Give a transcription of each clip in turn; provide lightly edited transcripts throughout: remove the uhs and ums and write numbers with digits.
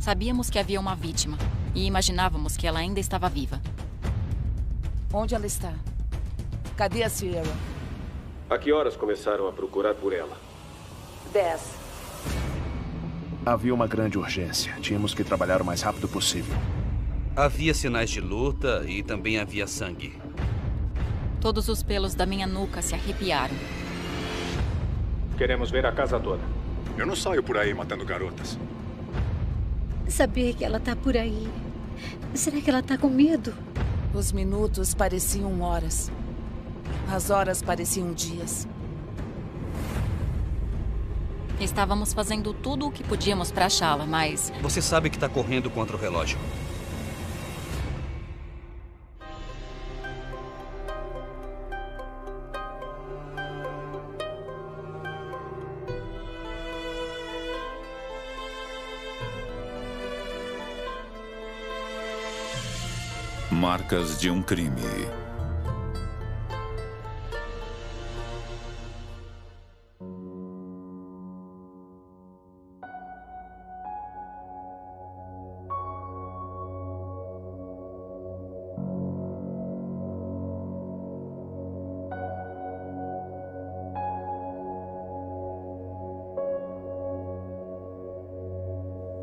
Sabíamos que havia uma vítima e imaginávamos que ela ainda estava viva. Onde ela está? Cadê a Sierra? A que horas começaram a procurar por ela? 10. Havia uma grande urgência. Tínhamos que trabalhar o mais rápido possível. Havia sinais de luta e também havia sangue. Todos os pelos da minha nuca se arrepiaram. Queremos ver a casa toda. Eu não saio por aí matando garotas. Saber que ela tá por aí. Será que ela tá com medo? Os minutos pareciam horas. As horas pareciam dias. Estávamos fazendo tudo o que podíamos para achá-la, mas... Você sabe que está correndo contra o relógio. Marcas de um crime.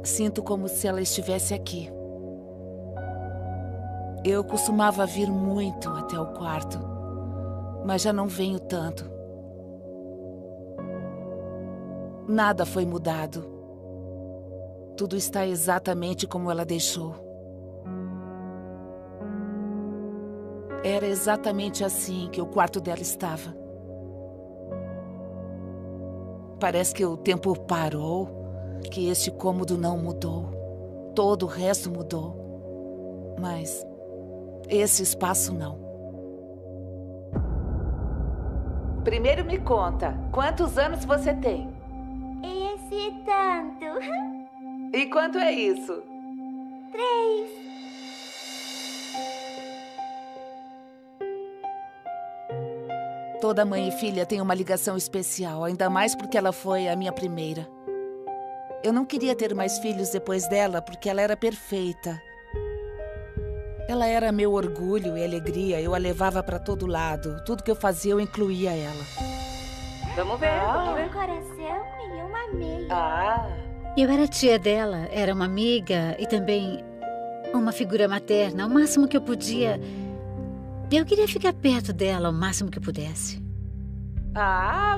Sinto como se ela estivesse aqui. Eu costumava vir muito até o quarto, mas já não venho tanto. Nada foi mudado. Tudo está exatamente como ela deixou. Era exatamente assim que o quarto dela estava. Parece que o tempo parou, que este cômodo não mudou. Todo o resto mudou. Mas esse espaço não. Primeiro me conta, quantos anos você tem? Esse tanto. E quanto é isso? 3. Toda mãe e filha tem uma ligação especial, ainda mais porque ela foi a minha primeira. Eu não queria ter mais filhos depois dela, porque ela era perfeita. Ela era meu orgulho e alegria, eu a levava para todo lado. Tudo que eu fazia, eu incluía ela. Vamos ver. Um coração e uma meia. Eu era tia dela, era uma amiga e também uma figura materna, o máximo que eu podia. Eu queria ficar perto dela o máximo que eu pudesse.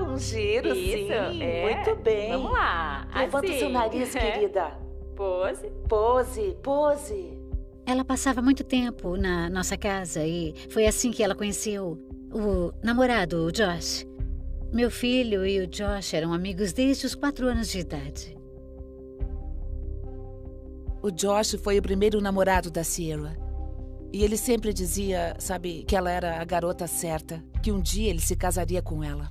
Um giro, Isso, sim. é. Muito bem. Vamos lá. Levanta assim. o seu nariz, querida. Pose. Pose, pose. Ela passava muito tempo na nossa casa e foi assim que ela conheceu o namorado, o Josh. Meu filho e o Josh eram amigos desde os 4 anos de idade. O Josh foi o primeiro namorado da Sierra. E ele sempre dizia, sabe, que ela era a garota certa, que um dia ele se casaria com ela.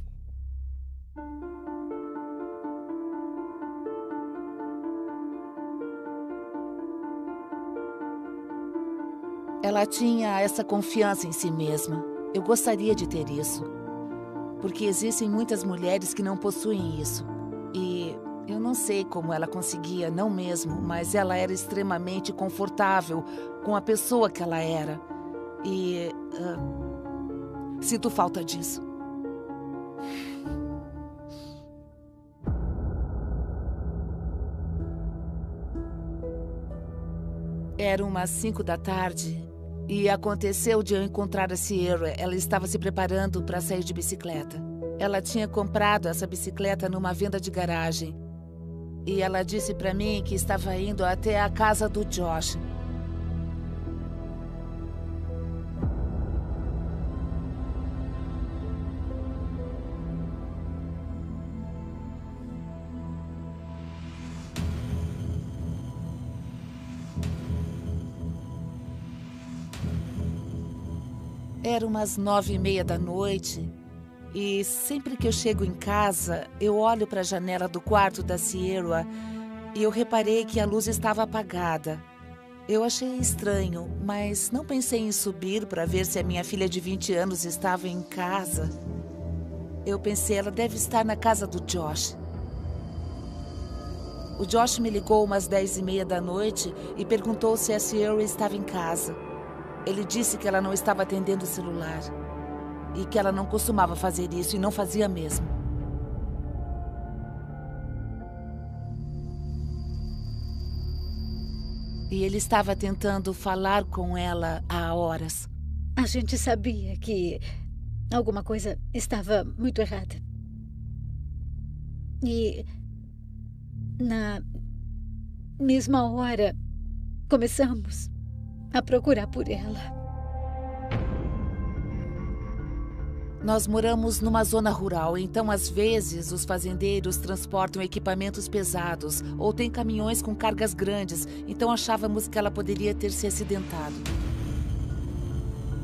Ela tinha essa confiança em si mesma. Eu gostaria de ter isso. Porque existem muitas mulheres que não possuem isso. E eu não sei como ela conseguia, não mesmo, mas ela era extremamente confortável com a pessoa que ela era. E sinto falta disso. Era umas 5 da tarde e aconteceu de eu encontrar a Sierra. Ela estava se preparando para sair de bicicleta. Ela tinha comprado essa bicicleta numa venda de garagem. E ela disse para mim que estava indo até a casa do Josh. Era umas 9:30 da noite. E sempre que eu chego em casa, eu olho para a janela do quarto da Sierra e eu reparei que a luz estava apagada. Eu achei estranho, mas não pensei em subir para ver se a minha filha de 20 anos estava em casa. Eu pensei, ela deve estar na casa do Josh. O Josh me ligou umas 10h30 da noite e perguntou se a Sierra estava em casa. Ele disse que ela não estava atendendo o celular e que ela não costumava fazer isso e não fazia mesmo. E ele estava tentando falar com ela há horas. A gente sabia que alguma coisa estava muito errada. E na mesma hora começamos a procurar por ela. Nós moramos numa zona rural, então às vezes os fazendeiros transportam equipamentos pesados ou tem caminhões com cargas grandes, então achávamos que ela poderia ter se acidentado.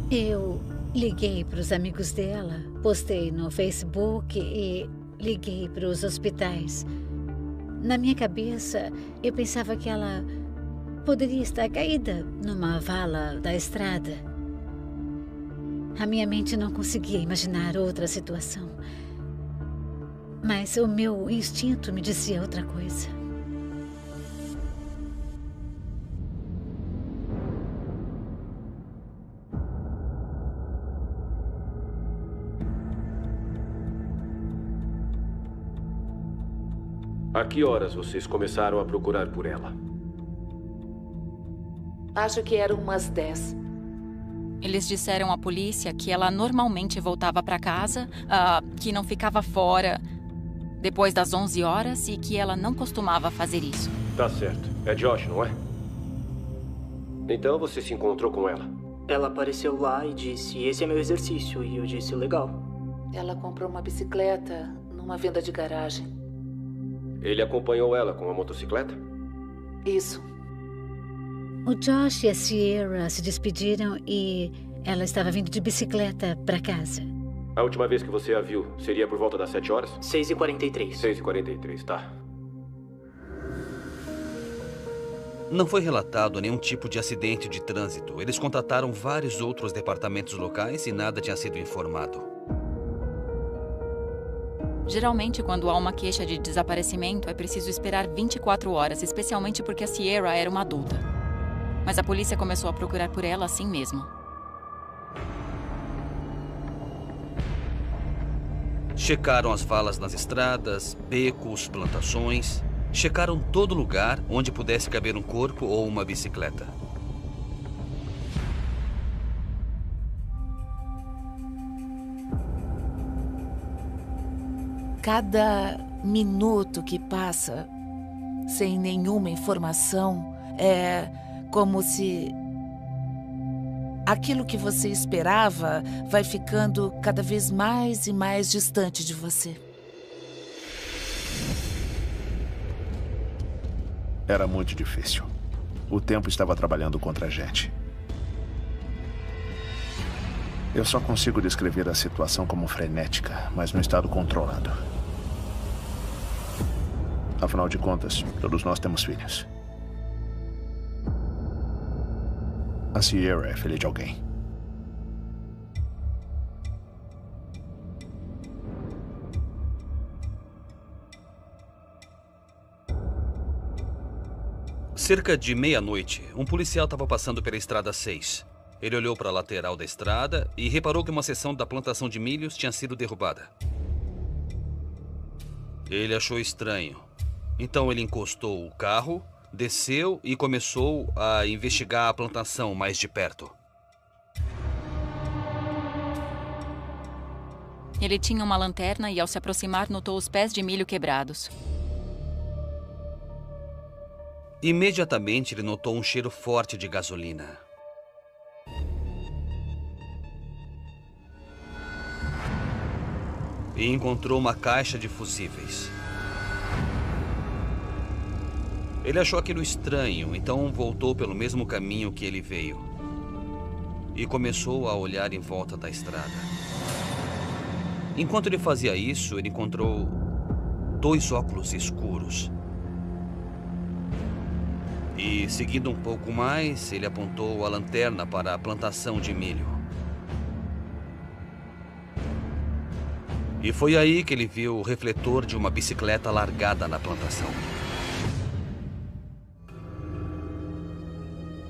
Eu liguei para os amigos dela, postei no Facebook e liguei para os hospitais. Na minha cabeça, eu pensava que ela poderia estar caída numa vala da estrada. A minha mente não conseguia imaginar outra situação. Mas o meu instinto me dizia outra coisa. A que horas vocês começaram a procurar por ela? Acho que eram umas 10. Eles disseram à polícia que ela normalmente voltava para casa, que não ficava fora depois das 11 horas e que ela não costumava fazer isso. Tá certo. É Josh, não é? Então você se encontrou com ela? Ela apareceu lá e disse, esse é meu exercício. E eu disse, legal. Ela comprou uma bicicleta numa venda de garagem. Ele acompanhou ela com a motocicleta? Isso. O Josh e a Sierra se despediram e ela estava vindo de bicicleta para casa. A última vez que você a viu seria por volta das 7 horas? 6h43. 6h43, tá. Não foi relatado nenhum tipo de acidente de trânsito. Eles contataram vários outros departamentos locais e nada tinha sido informado. Geralmente, quando há uma queixa de desaparecimento, é preciso esperar 24 horas, especialmente porque a Sierra era uma adulta. Mas a polícia começou a procurar por ela assim mesmo. Checaram as valas nas estradas, becos, plantações. Checaram todo lugar onde pudesse caber um corpo ou uma bicicleta. Cada minuto que passa sem nenhuma informação é como se aquilo que você esperava vai ficando cada vez mais e mais distante de você. Era muito difícil. O tempo estava trabalhando contra a gente. Eu só consigo descrever a situação como frenética, mas num estado controlado. Afinal de contas, todos nós temos filhos. A Sierra é filha de alguém. Cerca de meia-noite, um policial estava passando pela estrada 6. Ele olhou para a lateral da estrada e reparou que uma seção da plantação de milhos tinha sido derrubada. Ele achou estranho. Então ele encostou o carro, desceu e começou a investigar a plantação mais de perto. Ele tinha uma lanterna e, ao se aproximar, notou os pés de milho quebrados. Imediatamente ele notou um cheiro forte de gasolina. E encontrou uma caixa de fusíveis. Ele achou aquilo estranho, então voltou pelo mesmo caminho que ele veio. E começou a olhar em volta da estrada. Enquanto ele fazia isso, ele encontrou 2 óculos escuros. E, seguindo um pouco mais, ele apontou a lanterna para a plantação de milho. E foi aí que ele viu o refletor de uma bicicleta largada na plantação.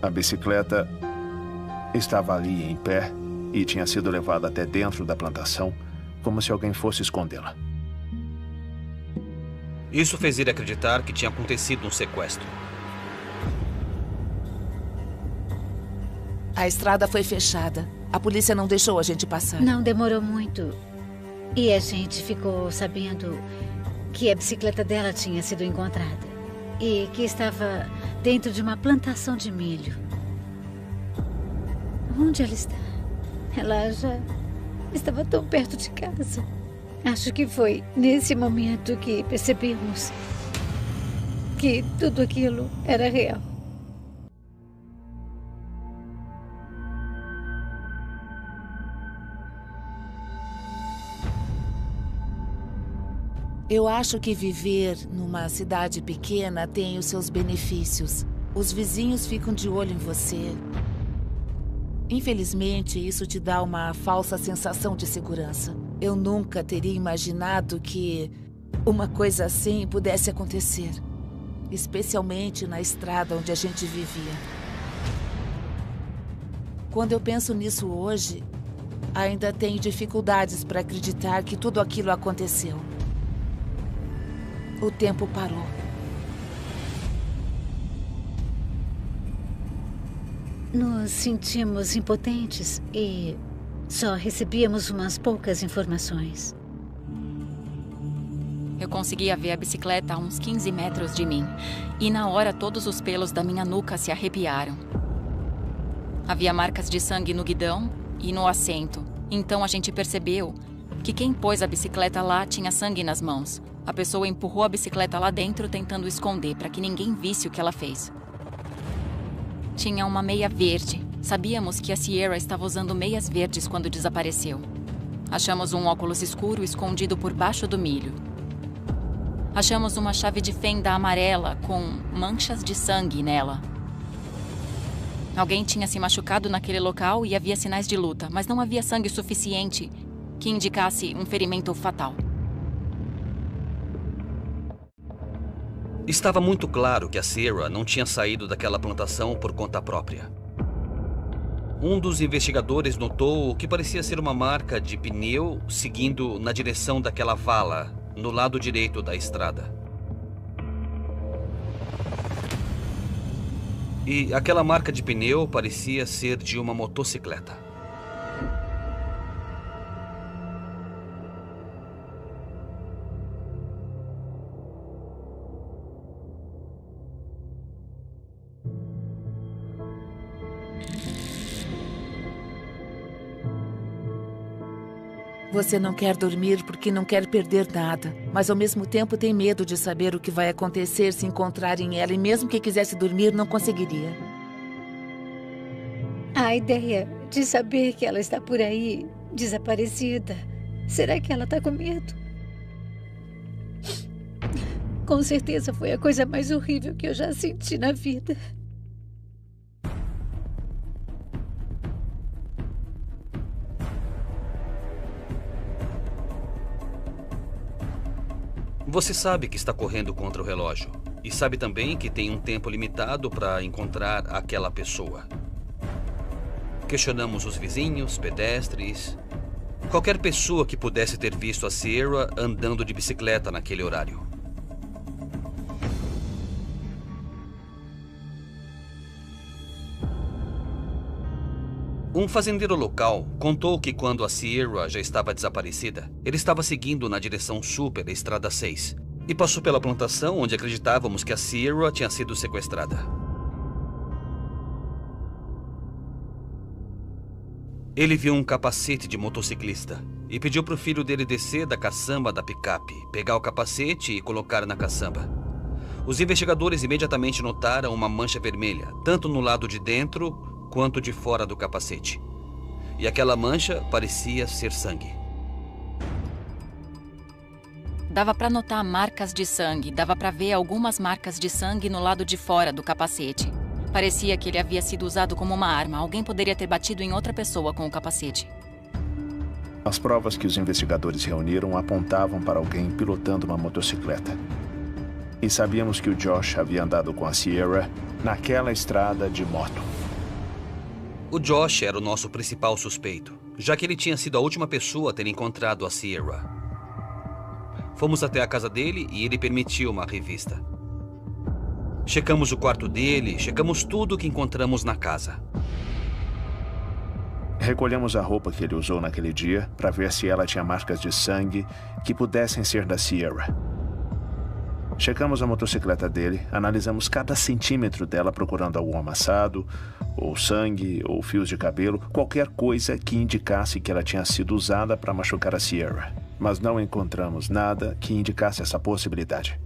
A bicicleta estava ali em pé e tinha sido levada até dentro da plantação, como se alguém fosse escondê-la. Isso fez ele acreditar que tinha acontecido um sequestro. A estrada foi fechada. A polícia não deixou a gente passar. Não demorou muito. E a gente ficou sabendo que a bicicleta dela tinha sido encontrada. E que estava dentro de uma plantação de milho. Onde ela está? Ela já estava tão perto de casa. Acho que foi nesse momento que percebemos que tudo aquilo era real. Eu acho que viver numa cidade pequena tem os seus benefícios. Os vizinhos ficam de olho em você. Infelizmente, isso te dá uma falsa sensação de segurança. Eu nunca teria imaginado que uma coisa assim pudesse acontecer. Especialmente na estrada onde a gente vivia. Quando eu penso nisso hoje, ainda tenho dificuldades para acreditar que tudo aquilo aconteceu. O tempo parou. Nos sentimos impotentes e só recebíamos umas poucas informações. Eu conseguia ver a bicicleta a uns 15 metros de mim. E na hora todos os pelos da minha nuca se arrepiaram. Havia marcas de sangue no guidão e no assento. Então a gente percebeu que quem pôs a bicicleta lá tinha sangue nas mãos. A pessoa empurrou a bicicleta lá dentro tentando esconder para que ninguém visse o que ela fez. Tinha uma meia verde. Sabíamos que a Sierra estava usando meias verdes quando desapareceu. Achamos um óculos escuro escondido por baixo do milho. Achamos uma chave de fenda amarela com manchas de sangue nela. Alguém tinha se machucado naquele local e havia sinais de luta, mas não havia sangue suficiente que indicasse um ferimento fatal. Estava muito claro que a Sierra não tinha saído daquela plantação por conta própria. Um dos investigadores notou o que parecia ser uma marca de pneu seguindo na direção daquela vala, no lado direito da estrada. E aquela marca de pneu parecia ser de uma motocicleta. Você não quer dormir porque não quer perder nada, mas ao mesmo tempo tem medo de saber o que vai acontecer se encontrarem ela e mesmo que quisesse dormir, não conseguiria. A ideia de saber que ela está por aí, desaparecida. Será que ela está com medo? Com certeza foi a coisa mais horrível que eu já senti na vida. Você sabe que está correndo contra o relógio. E sabe também que tem um tempo limitado para encontrar aquela pessoa. Questionamos os vizinhos, pedestres, qualquer pessoa que pudesse ter visto a Sierra andando de bicicleta naquele horário. Um fazendeiro local contou que quando a Sierra já estava desaparecida, ele estava seguindo na direção sul pela Estrada 6 e passou pela plantação onde acreditávamos que a Sierra tinha sido sequestrada. Ele viu um capacete de motociclista e pediu para o filho dele descer da caçamba da picape, pegar o capacete e colocar na caçamba. Os investigadores imediatamente notaram uma mancha vermelha, tanto no lado de dentro quanto de fora do capacete. E aquela mancha parecia ser sangue. Dava para notar marcas de sangue, dava para ver algumas marcas de sangue no lado de fora do capacete. Parecia que ele havia sido usado como uma arma. Alguém poderia ter batido em outra pessoa com o capacete. As provas que os investigadores reuniram apontavam para alguém pilotando uma motocicleta. E sabíamos que o Josh havia andado com a Sierra naquela estrada de moto. O Josh era o nosso principal suspeito, já que ele tinha sido a última pessoa a ter encontrado a Sierra. Fomos até a casa dele e ele permitiu uma revista. Checamos o quarto dele, checamos tudo que encontramos na casa. Recolhemos a roupa que ele usou naquele dia para ver se ela tinha marcas de sangue que pudessem ser da Sierra. Checamos a motocicleta dele, analisamos cada centímetro dela procurando algum amassado, ou sangue, ou fios de cabelo, qualquer coisa que indicasse que ela tinha sido usada para machucar a Sierra. Mas não encontramos nada que indicasse essa possibilidade.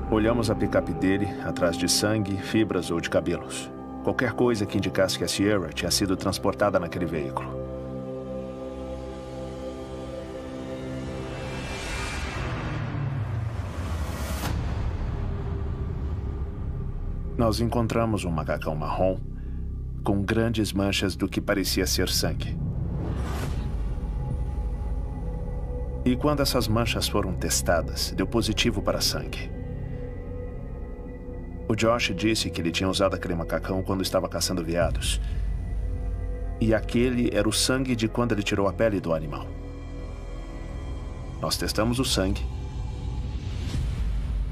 Olhamos a picape dele, atrás de sangue, fibras ou de cabelos. Qualquer coisa que indicasse que a Sierra tinha sido transportada naquele veículo. Nós encontramos um macacão marrom com grandes manchas do que parecia ser sangue. E quando essas manchas foram testadas, deu positivo para sangue. O Josh disse que ele tinha usado aquele macacão quando estava caçando veados. E aquele era o sangue de quando ele tirou a pele do animal. Nós testamos o sangue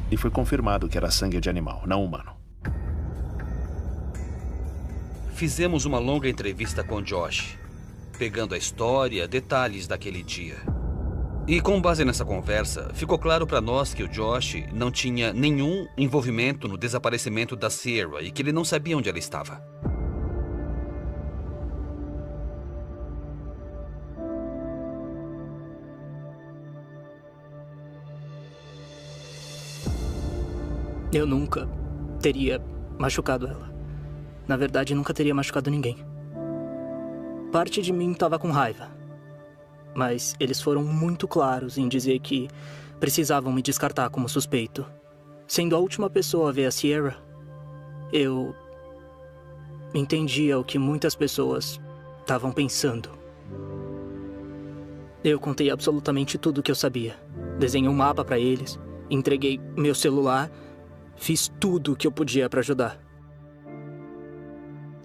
e foi confirmado que era sangue de animal, não humano. Fizemos uma longa entrevista com Josh, pegando a história, detalhes daquele dia. E com base nessa conversa, ficou claro para nós que o Josh não tinha nenhum envolvimento no desaparecimento da Sierra e que ele não sabia onde ela estava. Eu nunca teria machucado ela. Na verdade, nunca teria machucado ninguém. Parte de mim estava com raiva. Mas eles foram muito claros em dizer que precisavam me descartar como suspeito. Sendo a última pessoa a ver a Sierra, eu entendia o que muitas pessoas estavam pensando. Eu contei absolutamente tudo o que eu sabia. Desenhei um mapa para eles, entreguei meu celular, fiz tudo o que eu podia para ajudar.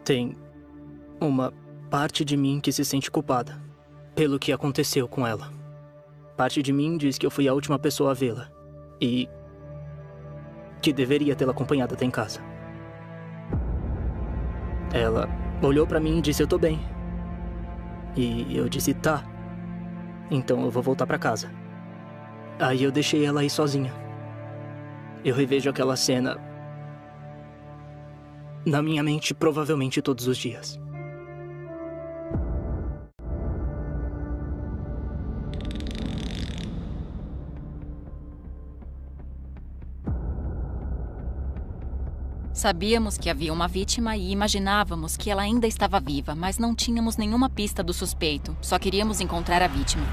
Tem uma parte de mim que se sente culpada pelo que aconteceu com ela. Parte de mim diz que eu fui a última pessoa a vê-la e que deveria tê-la acompanhado até em casa. Ela olhou pra mim e disse: "Eu tô bem." E eu disse: "Tá. Então eu vou voltar pra casa." Aí eu deixei ela aí sozinha. Eu revejo aquela cena na minha mente provavelmente todos os dias. Sabíamos que havia uma vítima e imaginávamos que ela ainda estava viva, mas não tínhamos nenhuma pista do suspeito. Só queríamos encontrar a vítima.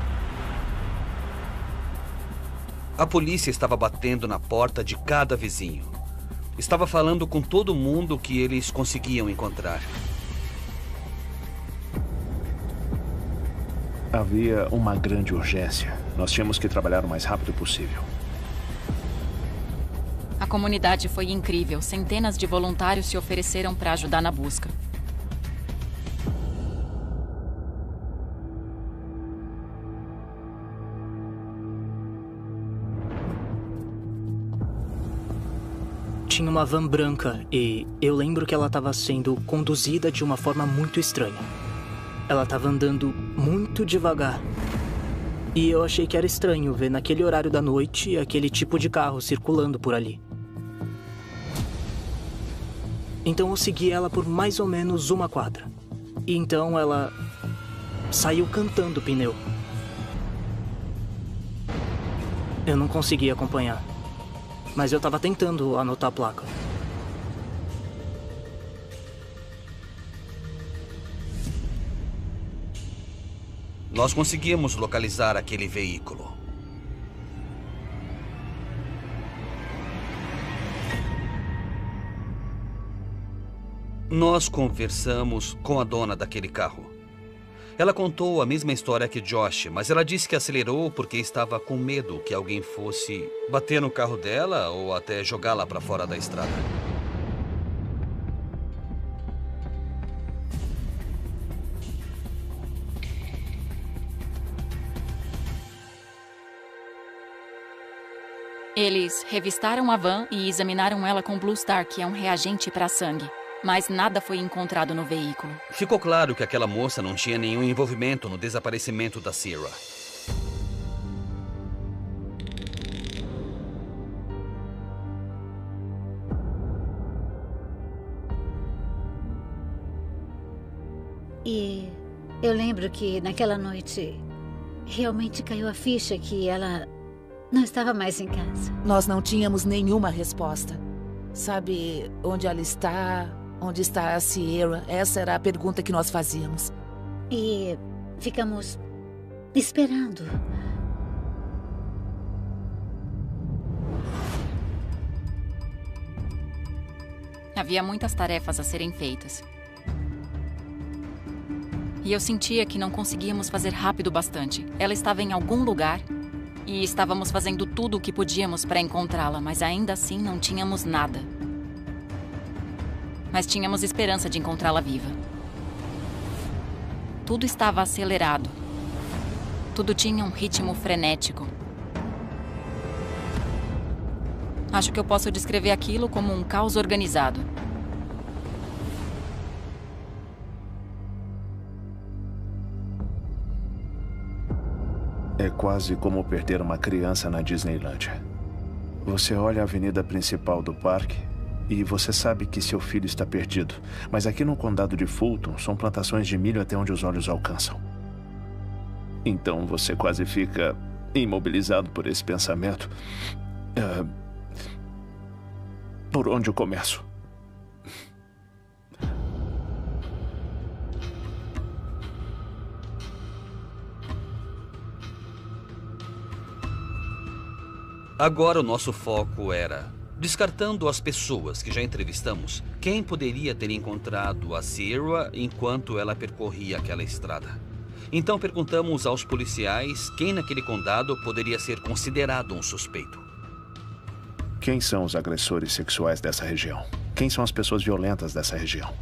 A polícia estava batendo na porta de cada vizinho. Estava falando com todo mundo que eles conseguiam encontrar. Havia uma grande urgência. Nós tínhamos que trabalhar o mais rápido possível. A comunidade foi incrível. Centenas de voluntários se ofereceram para ajudar na busca. Tinha uma van branca e eu lembro que ela estava sendo conduzida de uma forma muito estranha. Ela estava andando muito devagar. E eu achei que era estranho ver naquele horário da noite aquele tipo de carro circulando por ali. Então eu segui ela por mais ou menos uma quadra. E então ela saiu cantando o pneu. Eu não conseguia acompanhar, mas eu estava tentando anotar a placa. Nós conseguimos localizar aquele veículo. Nós conversamos com a dona daquele carro. Ela contou a mesma história que Josh, mas ela disse que acelerou porque estava com medo que alguém fosse bater no carro dela ou até jogá-la para fora da estrada. Eles revistaram a van e examinaram ela com Blue Star, que é um reagente para sangue. Mas nada foi encontrado no veículo. Ficou claro que aquela moça não tinha nenhum envolvimento no desaparecimento da Sierra. E eu lembro que naquela noite realmente caiu a ficha que ela não estava mais em casa. Nós não tínhamos nenhuma resposta. Sabe onde ela está? Onde está a Sierra? Essa era a pergunta que nós fazíamos. E ficamos esperando. Havia muitas tarefas a serem feitas. E eu sentia que não conseguíamos fazer rápido bastante. Ela estava em algum lugar e estávamos fazendo tudo o que podíamos para encontrá-la, mas ainda assim não tínhamos nada. Mas tínhamos esperança de encontrá-la viva. Tudo estava acelerado. Tudo tinha um ritmo frenético. Acho que eu posso descrever aquilo como um caos organizado. É quase como perder uma criança na Disneylândia. Você olha a avenida principal do parque e você sabe que seu filho está perdido. Mas aqui no condado de Fulton são plantações de milho até onde os olhos alcançam. Então você quase fica imobilizado por esse pensamento. Por onde eu começo? Agora o nosso foco era, descartando as pessoas que já entrevistamos, quem poderia ter encontrado a Sierra enquanto ela percorria aquela estrada. Então perguntamos aos policiais quem naquele condado poderia ser considerado um suspeito. Quem são os agressores sexuais dessa região? Quem são as pessoas violentas dessa região?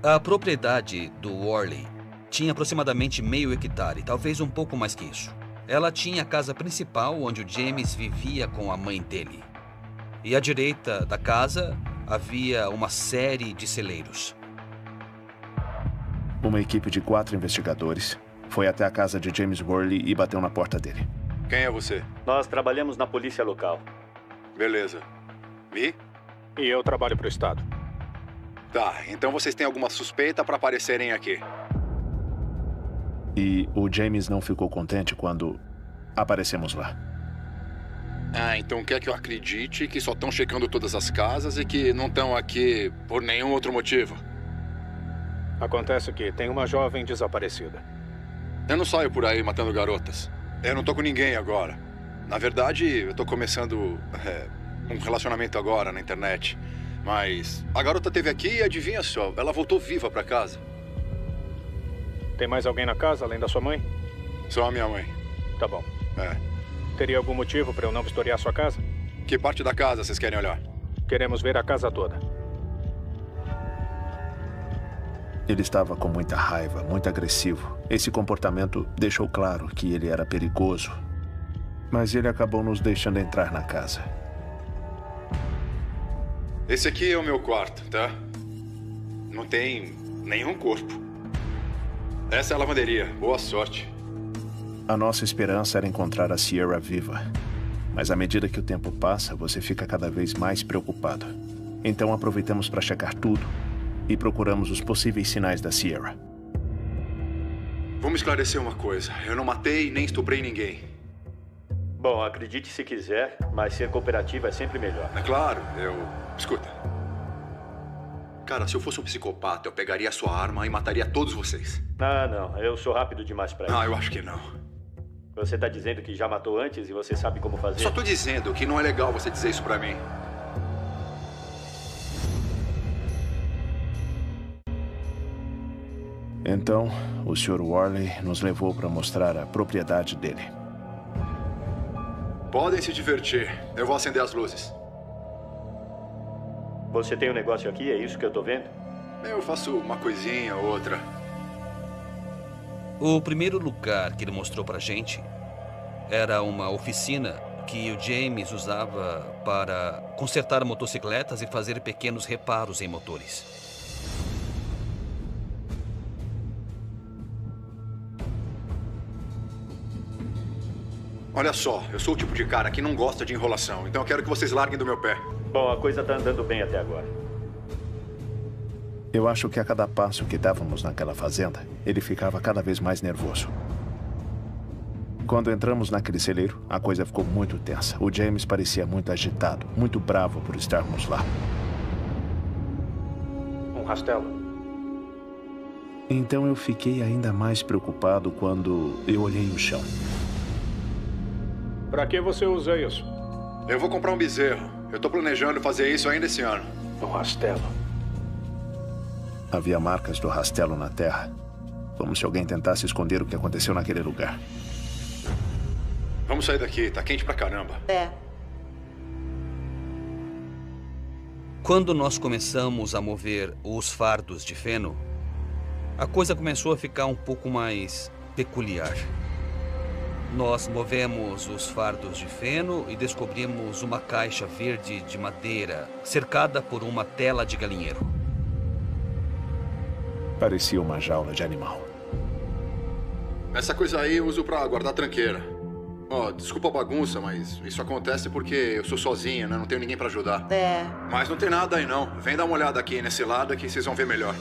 A propriedade do Worley tinha aproximadamente meio hectare, talvez um pouco mais que isso. Ela tinha a casa principal onde o James vivia com a mãe dele. E à direita da casa havia uma série de celeiros. Uma equipe de 4 investigadores foi até a casa de James Worley e bateu na porta dele. Quem é você? Nós trabalhamos na polícia local. Beleza. E? E eu trabalho para o Estado. Tá, então vocês têm alguma suspeita para aparecerem aqui. E o James não ficou contente quando aparecemos lá. Ah, então quer que eu acredite que só estão checando todas as casas e que não estão aqui por nenhum outro motivo? Acontece que tem uma jovem desaparecida. Eu não saio por aí matando garotas. Eu não tô com ninguém agora. Na verdade, eu tô começando um relacionamento agora na internet. Mas a garota esteve aqui e adivinha só, ela voltou viva pra casa. Tem mais alguém na casa, além da sua mãe? Só a minha mãe. Tá bom. É. Teria algum motivo para eu não vistoriar sua casa? Que parte da casa vocês querem olhar? Queremos ver a casa toda. Ele estava com muita raiva, muito agressivo. Esse comportamento deixou claro que ele era perigoso. Mas ele acabou nos deixando entrar na casa. Esse aqui é o meu quarto, tá? Não tem nenhum corpo. Essa é a lavanderia. Boa sorte. A nossa esperança era encontrar a Sierra viva. Mas à medida que o tempo passa, você fica cada vez mais preocupado. Então aproveitamos para checar tudo e procuramos os possíveis sinais da Sierra. Vamos esclarecer uma coisa. Eu não matei nem estuprei ninguém. Bom, acredite se quiser, mas ser cooperativo é sempre melhor. É claro, Escuta. Cara, se eu fosse um psicopata, eu pegaria a sua arma e mataria todos vocês. Ah, não. Eu sou rápido demais pra isso. Ah, eu acho que não. Você tá dizendo que já matou antes e você sabe como fazer? Só tô dizendo que não é legal você dizer isso pra mim. Então, o Sr. Worley nos levou para mostrar a propriedade dele. Podem se divertir. Eu vou acender as luzes. Você tem um negócio aqui? É isso que eu tô vendo? Eu faço uma coisinha ou outra. O primeiro lugar que ele mostrou pra gente era uma oficina que o James usava para consertar motocicletas e fazer pequenos reparos em motores. Olha só, eu sou o tipo de cara que não gosta de enrolação, então eu quero que vocês larguem do meu pé. Bom, a coisa tá andando bem até agora. Eu acho que a cada passo que dávamos naquela fazenda, ele ficava cada vez mais nervoso. Quando entramos naquele celeiro, a coisa ficou muito tensa. O James parecia muito agitado, muito bravo por estarmos lá. Um rastelo. Então eu fiquei ainda mais preocupado quando eu olhei o chão. Pra que você usa isso? Eu vou comprar um bezerro. Eu tô planejando fazer isso ainda esse ano. Um rastelo. Havia marcas do rastelo na terra. Como se alguém tentasse esconder o que aconteceu naquele lugar. Vamos sair daqui, tá quente pra caramba. É. Quando nós começamos a mover os fardos de feno, a coisa começou a ficar um pouco mais peculiar. Nós movemos os fardos de feno e descobrimos uma caixa verde de madeira cercada por uma tela de galinheiro. Parecia uma jaula de animal. Essa coisa aí eu uso pra guardar tranqueira. Ó, desculpa a bagunça, mas isso acontece porque eu sou sozinho, né? Não tenho ninguém pra ajudar. É. Mas não tem nada aí não. Vem dar uma olhada aqui nesse lado que vocês vão ver melhor.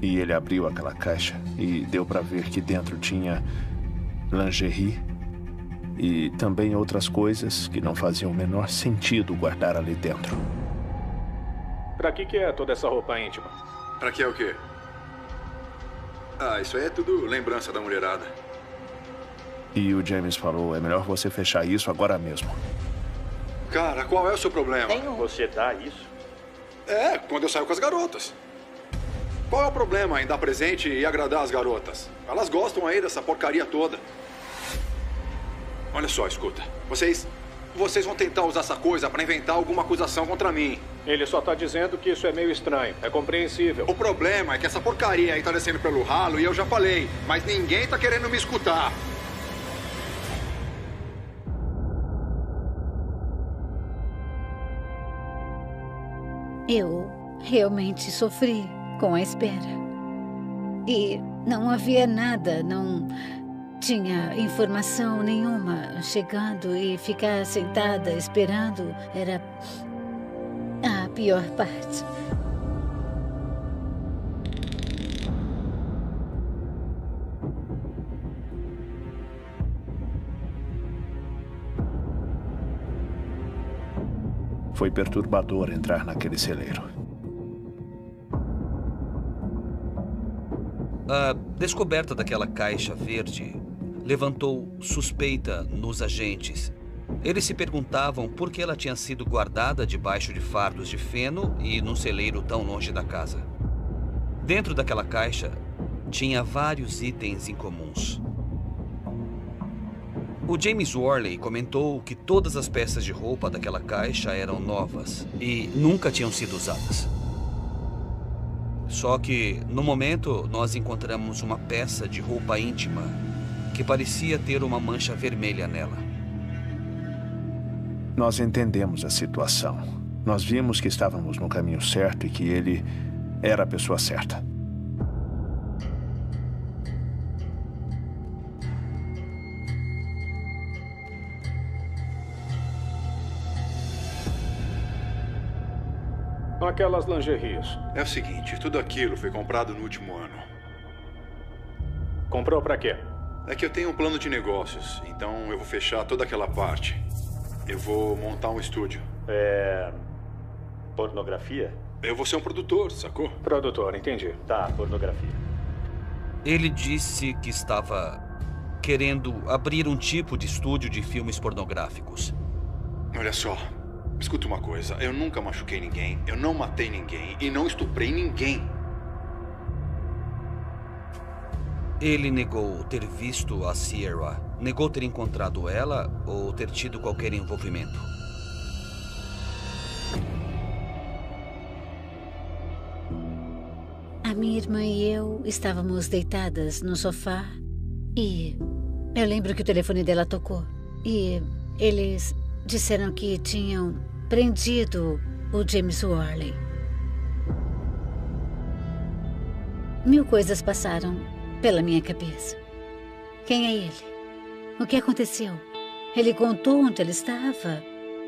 E ele abriu aquela caixa e deu para ver que dentro tinha lingerie e também outras coisas que não faziam o menor sentido guardar ali dentro. Pra que é toda essa roupa íntima? Pra que é o quê? Ah, isso aí é tudo lembrança da mulherada. E o James falou, é melhor você fechar isso agora mesmo. Cara, qual é o seu problema? Você dá isso? É, quando eu saio com as garotas. Qual é o problema em dar presente e agradar as garotas? Elas gostam aí dessa porcaria toda. Olha só, escuta. Vocês vão tentar usar essa coisa pra inventar alguma acusação contra mim. Ele só tá dizendo que isso é meio estranho. É compreensível. O problema é que essa porcaria aí tá descendo pelo ralo e eu já falei. Mas ninguém tá querendo me escutar. Eu realmente sofri com a espera. E não havia nada, não tinha informação nenhuma chegando e ficar sentada esperando era a pior parte. Foi perturbador entrar naquele celeiro. A descoberta daquela caixa verde levantou suspeita nos agentes. Eles se perguntavam por que ela tinha sido guardada debaixo de fardos de feno e num celeiro tão longe da casa. Dentro daquela caixa tinha vários itens incomuns. O James Worley comentou que todas as peças de roupa daquela caixa eram novas e nunca tinham sido usadas. Só que, no momento, nós encontramos uma peça de roupa íntima que parecia ter uma mancha vermelha nela. Nós entendemos a situação. Nós vimos que estávamos no caminho certo e que ele era a pessoa certa. Aquelas lingeries. É o seguinte, tudo aquilo foi comprado no último ano. Comprou pra quê? É que eu tenho um plano de negócios, então eu vou fechar toda aquela parte. Eu vou montar um estúdio. Pornografia? Eu vou ser um produtor, sacou? Produtor, entendi. Tá, pornografia. Ele disse que estava querendo abrir um tipo de estúdio de filmes pornográficos. Olha só, escuta uma coisa. Eu nunca machuquei ninguém, eu não matei ninguém e não estuprei ninguém. Ele negou ter visto a Sierra, negou ter encontrado ela ou ter tido qualquer envolvimento. A minha irmã e eu estávamos deitadas no sofá e eu lembro que o telefone dela tocou. E eles disseram que tinham prendido o James Worley. 1000 coisas passaram pela minha cabeça. Quem é ele? O que aconteceu? Ele contou onde ele estava?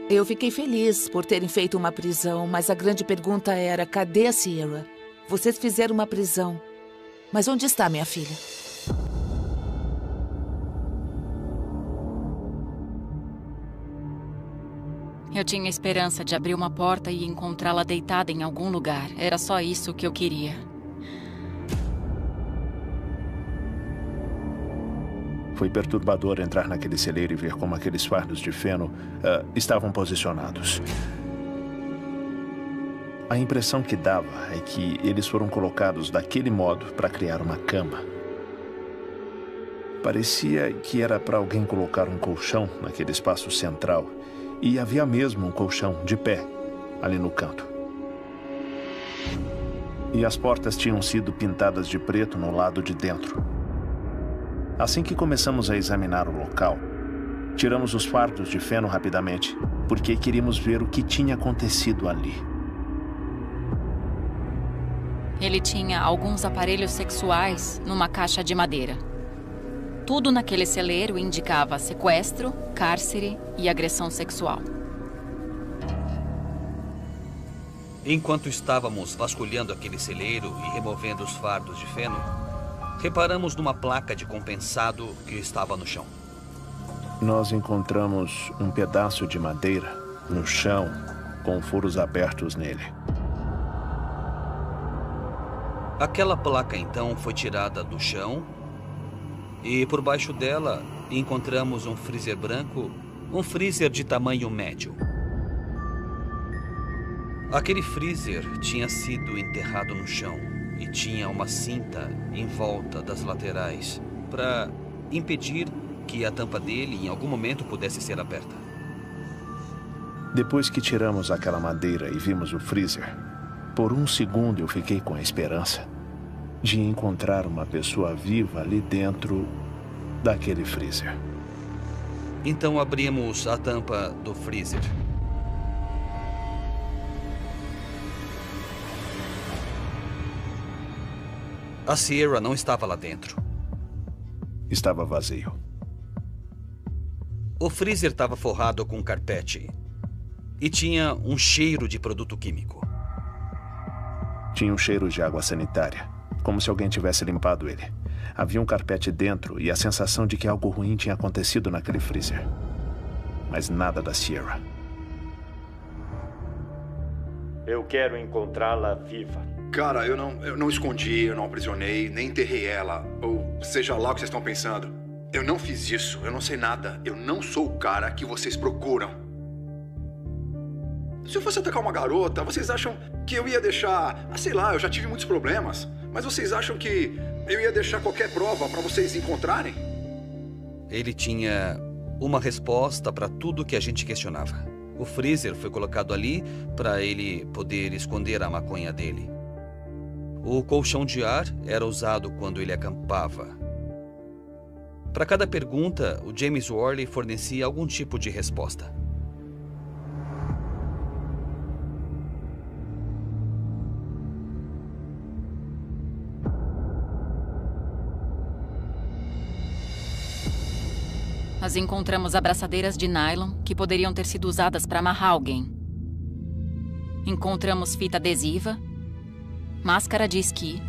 Eu fiquei feliz por terem feito uma prisão, mas a grande pergunta era, cadê a Sierra? Vocês fizeram uma prisão. Mas onde está minha filha? Eu tinha esperança de abrir uma porta e encontrá-la deitada em algum lugar. Era só isso que eu queria. Foi perturbador entrar naquele celeiro e ver como aqueles fardos de feno estavam posicionados. A impressão que dava é que eles foram colocados daquele modo para criar uma cama. Parecia que era para alguém colocar um colchão naquele espaço central. E havia mesmo um colchão de pé ali no canto. E as portas tinham sido pintadas de preto no lado de dentro. Assim que começamos a examinar o local, tiramos os fardos de feno rapidamente, porque queríamos ver o que tinha acontecido ali. Ele tinha alguns aparelhos sexuais numa caixa de madeira. Tudo naquele celeiro indicava sequestro, cárcere e agressão sexual. Enquanto estávamos vasculhando aquele celeiro e removendo os fardos de feno, reparamos numa placa de compensado que estava no chão. Nós encontramos um pedaço de madeira no chão com furos abertos nele. Aquela placa, então, foi tirada do chão e por baixo dela encontramos um freezer branco, um freezer de tamanho médio. Aquele freezer tinha sido enterrado no chão e tinha uma cinta em volta das laterais para impedir que a tampa dele em algum momento pudesse ser aberta. Depois que tiramos aquela madeira e vimos o freezer, por um segundo eu fiquei com a esperança de encontrar uma pessoa viva ali dentro daquele freezer. Então abrimos a tampa do freezer. A Sierra não estava lá dentro. Estava vazio. O freezer estava forrado com carpete e tinha um cheiro de produto químico. Tinha um cheiro de água sanitária, como se alguém tivesse limpado ele. Havia um carpete dentro e a sensação de que algo ruim tinha acontecido naquele freezer. Mas nada da Sierra. Eu quero encontrá-la viva. Cara, eu não escondi, eu não aprisionei, nem enterrei ela. Ou seja lá o que vocês estão pensando. Eu não fiz isso, eu não sei nada. Eu não sou o cara que vocês procuram. Se eu fosse atacar uma garota, vocês acham que eu ia deixar... sei lá, eu já tive muitos problemas. Mas vocês acham que eu ia deixar qualquer prova para vocês encontrarem? Ele tinha uma resposta para tudo que a gente questionava. O freezer foi colocado ali para ele poder esconder a maconha dele. O colchão de ar era usado quando ele acampava. Para cada pergunta, o James Worley fornecia algum tipo de resposta. Nós encontramos abraçadeiras de nylon que poderiam ter sido usadas para amarrar alguém. Encontramos fita adesiva, máscara de esqui.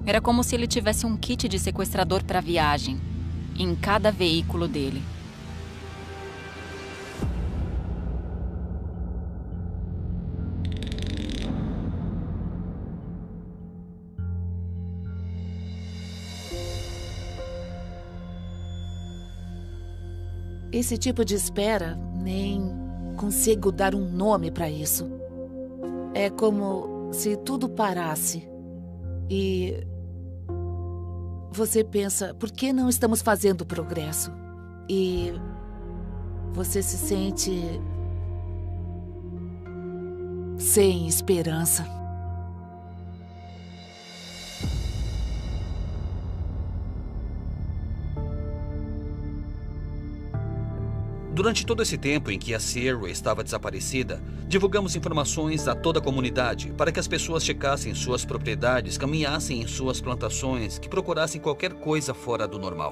Era como se ele tivesse um kit de sequestrador para viagem, em cada veículo dele. Esse tipo de espera, nem consigo dar um nome para isso. É como se tudo parasse e você pensa, por que não estamos fazendo progresso? E você se sente sem esperança. Durante todo esse tempo em que a Sierra estava desaparecida, divulgamos informações a toda a comunidade para que as pessoas checassem suas propriedades, caminhassem em suas plantações, que procurassem qualquer coisa fora do normal.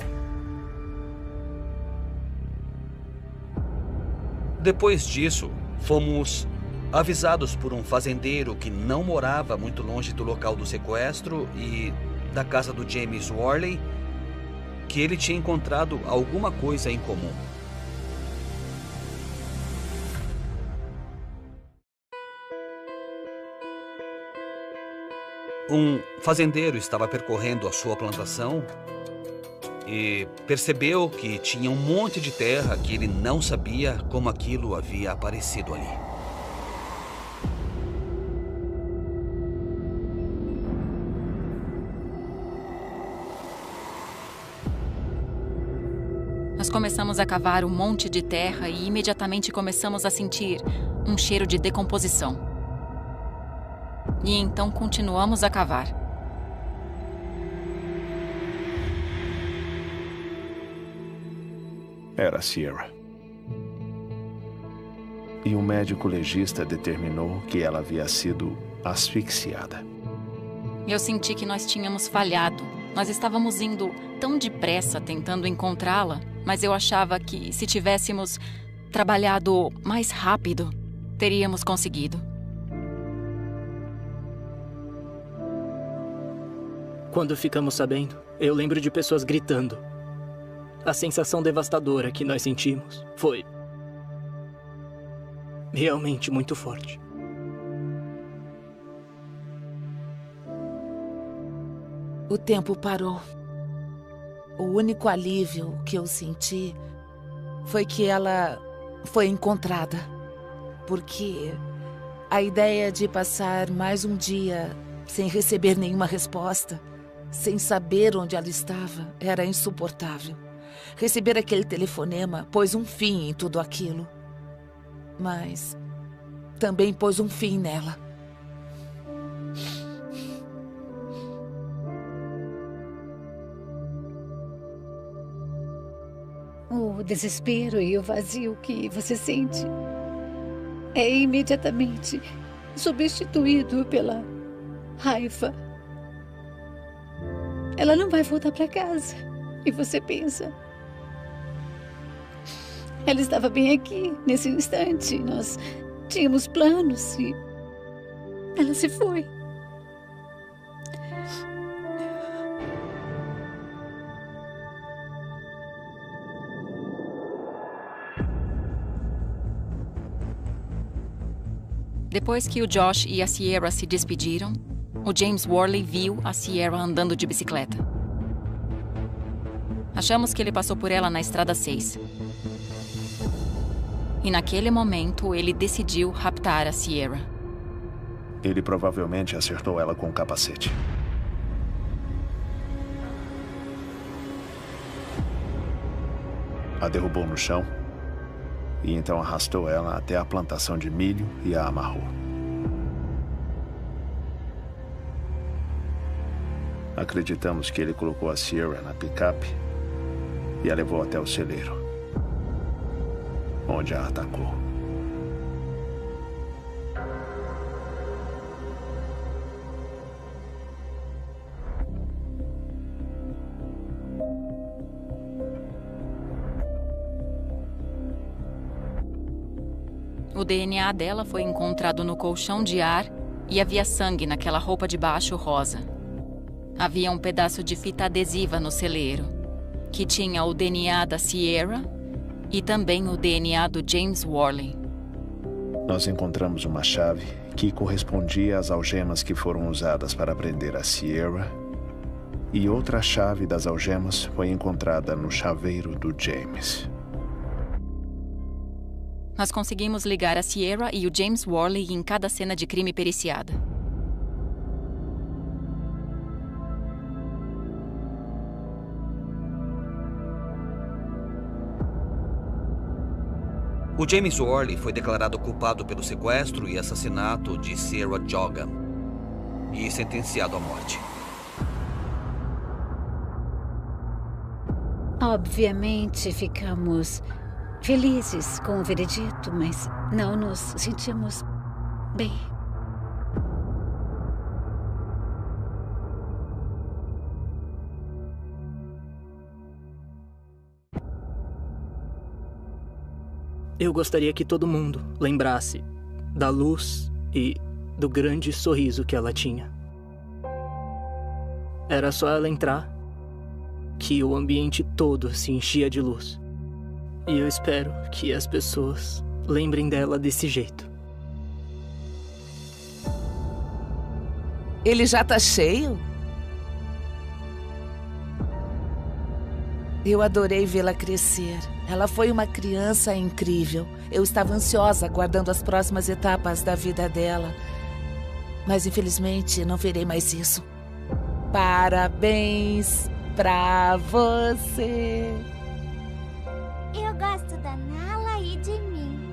Depois disso, fomos avisados por um fazendeiro que não morava muito longe do local do sequestro e da casa do James Worley, que ele tinha encontrado alguma coisa em comum. Um fazendeiro estava percorrendo a sua plantação e percebeu que tinha um monte de terra que ele não sabia como aquilo havia aparecido ali. Nós começamos a cavar um monte de terra e imediatamente começamos a sentir um cheiro de decomposição. E então continuamos a cavar. Era Sierra. E um médico legista determinou que ela havia sido asfixiada. Eu senti que nós tínhamos falhado. Nós estávamos indo tão depressa tentando encontrá-la, mas eu achava que se tivéssemos trabalhado mais rápido, teríamos conseguido. Quando ficamos sabendo, eu lembro de pessoas gritando. A sensação devastadora que nós sentimos foi realmente muito forte. O tempo parou. O único alívio que eu senti foi que ela foi encontrada. Porque a ideia de passar mais um dia sem receber nenhuma resposta, sem saber onde ela estava, era insuportável. Receber aquele telefonema pôs um fim em tudo aquilo. Mas também pôs um fim nela. O desespero e o vazio que você sente é imediatamente substituído pela raiva. Ela não vai voltar para casa. E você pensa, ela estava bem aqui, nesse instante. Nós tínhamos planos e ela se foi. Depois que o Josh e a Sierra se despediram, o James Worley viu a Sierra andando de bicicleta. Achamos que ele passou por ela na estrada 6. E naquele momento, ele decidiu raptar a Sierra. Ele provavelmente acertou ela com o capacete. A derrubou no chão e então arrastou ela até a plantação de milho e a amarrou. Acreditamos que ele colocou a Sierra na picape e a levou até o celeiro, onde a atacou. O DNA dela foi encontrado no colchão de ar e havia sangue naquela roupa de baixo rosa. havia um pedaço de fita adesiva no celeiro, que tinha o DNA da Sierra e também o DNA do James Worley. Nós encontramos uma chave que correspondia às algemas que foram usadas para prender a Sierra, e outra chave das algemas foi encontrada no chaveiro do James. Nós conseguimos ligar a Sierra e o James Worley em cada cena de crime periciada. O James Worley foi declarado culpado pelo sequestro e assassinato de Sierra Jogham e sentenciado à morte. Obviamente ficamos felizes com o veredito, mas não nos sentimos bem. Eu gostaria que todo mundo lembrasse da luz e do grande sorriso que ela tinha. Era só ela entrar que o ambiente todo se enchia de luz. E eu espero que as pessoas lembrem dela desse jeito. Ele já tá cheio? Eu adorei vê-la crescer. Ela foi uma criança incrível. Eu estava ansiosa, aguardando as próximas etapas da vida dela. Mas, infelizmente, não verei mais isso. Parabéns pra você. Eu gosto da Nala e de mim.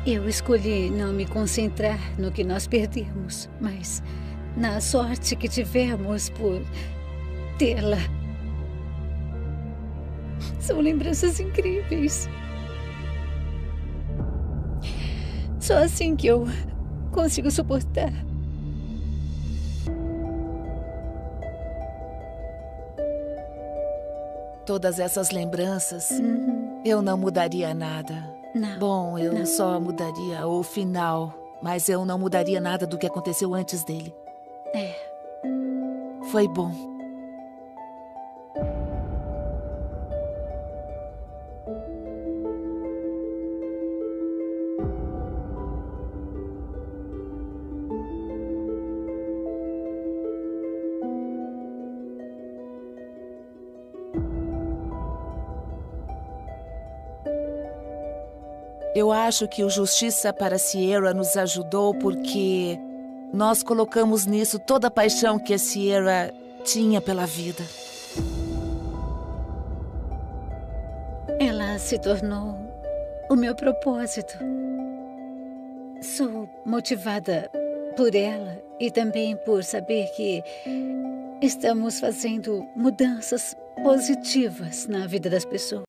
Eu escolhi não me concentrar no que nós perdemos, mas na sorte que tivemos por tê-la. São lembranças incríveis. Só assim que eu consigo suportar. Todas essas lembranças, eu não mudaria nada. Não. Bom, eu só mudaria o final, mas eu não mudaria nada do que aconteceu antes dele. É. Foi bom. Eu acho que o Justiça para Sierra nos ajudou porque nós colocamos nisso toda a paixão que a Sierra tinha pela vida. Ela se tornou o meu propósito. Sou motivada por ela e também por saber que estamos fazendo mudanças positivas na vida das pessoas.